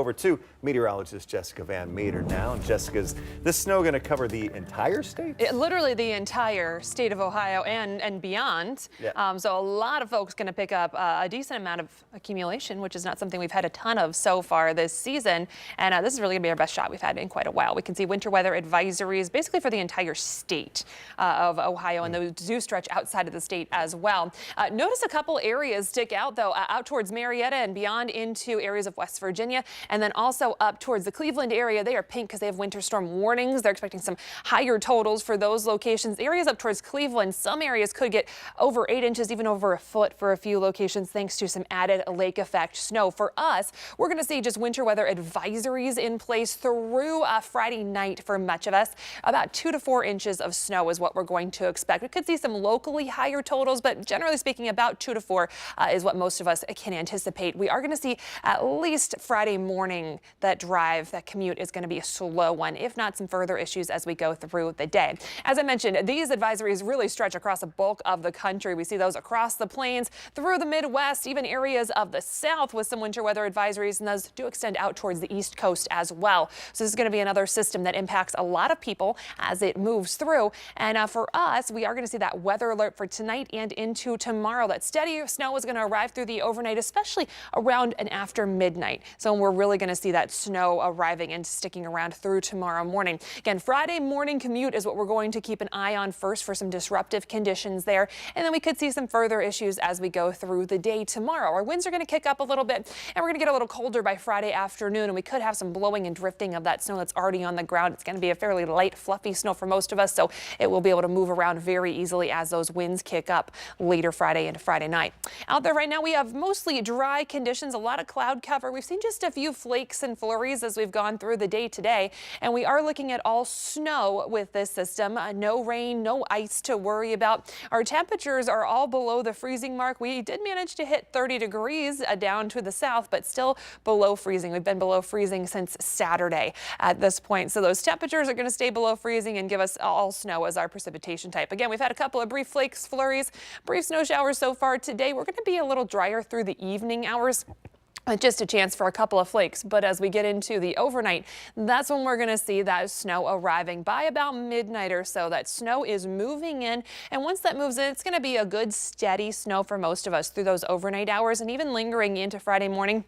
Over to meteorologist Jessica Van Meter now. Jessica, is this snow going to cover the entire state? Literally the entire state of Ohio and beyond. Yeah. So a lot of folks going to pick up a decent amount of accumulation, which is not something we've had a ton of so far this season. And this is really going to be our best shot we've had in quite a while. We can see winter weather advisories basically for the entire state of Ohio, and those do stretch outside of the state as well. Notice a couple areas stick out, though, out towards Marietta and beyond into areas of West Virginia. And then also up towards the Cleveland area, they are pink because they have winter storm warnings. They're expecting some higher totals for those locations. Areas up towards Cleveland, some areas could get over 8 inches, even over a foot for a few locations, thanks to some added lake effect snow. For us, we're going to see just winter weather advisories in place through Friday night for much of us. About 2 to 4 inches of snow is what we're going to expect. We could see some locally higher totals, but generally speaking, about 2 to 4 is what most of us can anticipate. We are going to see at least Friday morning that commute is going to be a slow one, if not some further issues as we go through the day. As I mentioned, these advisories really stretch across a bulk of the country. We see those across the plains, through the Midwest, even areas of the South with some winter weather advisories, and those do extend out towards the East Coast as well. So this is going to be another system that impacts a lot of people as it moves through. And for us, we are going to see that weather alert for tonight and into tomorrow. That steady snow is going to arrive through the overnight, especially around and after midnight. So we're really going to see that snow arriving and sticking around through tomorrow morning. Again, Friday morning commute is what we're going to keep an eye on first for some disruptive conditions there. And then we could see some further issues as we go through the day tomorrow. Our winds are going to kick up a little bit, and we're going to get a little colder by Friday afternoon, and we could have some blowing and drifting of that snow that's already on the ground. It's going to be a fairly light, fluffy snow for most of us, so it will be able to move around very easily as those winds kick up later Friday into Friday night. Out there right now, we have mostly dry conditions, a lot of cloud cover. We've seen just a few flakes and flurries as we've gone through the day today, and we are looking at all snow with this system. No rain, no ice to worry about. Our temperatures are all below the freezing mark. We did manage to hit 30 degrees down to the south, but still below freezing. We've been below freezing since Saturday at this point. So those temperatures are going to stay below freezing and give us all snow as our precipitation type. Again, we've had a couple of brief flakes, flurries, brief snow showers so far today. We're going to be a little drier through the evening hours. Just a chance for a couple of flakes, but as we get into the overnight, that's when we're going to see that snow arriving by about midnight or so. That snow is moving in, and once that moves in, it's going to be a good steady snow for most of us through those overnight hours and even lingering into Friday morning.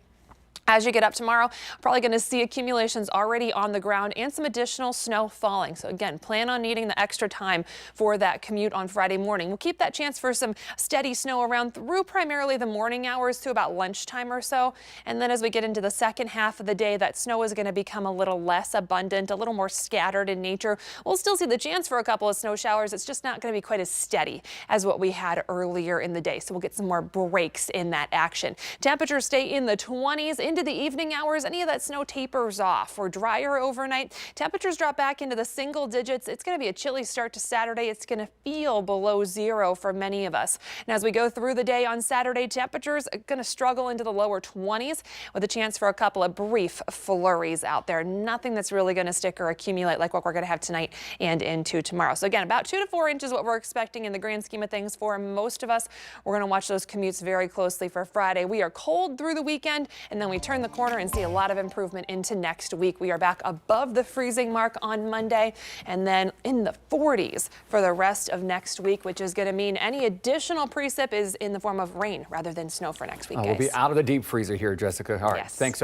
As you get up tomorrow, probably going to see accumulations already on the ground and some additional snow falling. So again, plan on needing the extra time for that commute on Friday morning. We'll keep that chance for some steady snow around through primarily the morning hours to about lunchtime or so. And then as we get into the second half of the day, that snow is going to become a little less abundant, a little more scattered in nature. We'll still see the chance for a couple of snow showers. It's just not going to be quite as steady as what we had earlier in the day. So we'll get some more breaks in that action. Temperatures stay in the 20s. Into the evening hours, any of that snow tapers off. We're drier overnight. Temperatures drop back into the single digits. It's going to be a chilly start to Saturday. It's going to feel below zero for many of us. And as we go through the day on Saturday, temperatures are going to struggle into the lower 20s with a chance for a couple of brief flurries out there. Nothing that's really going to stick or accumulate like what we're going to have tonight and into tomorrow. So again, about 2 to 4 inches what we're expecting in the grand scheme of things for most of us. We're going to watch those commutes very closely for Friday. We are cold through the weekend, and then we turn the corner and see a lot of improvement into next week. We are back above the freezing mark on Monday, and then in the 40s for the rest of next week, which is going to mean any additional precip is in the form of rain rather than snow for next week, guys. We'll be out of the deep freezer here, Jessica. All right, yes. Thanks so much.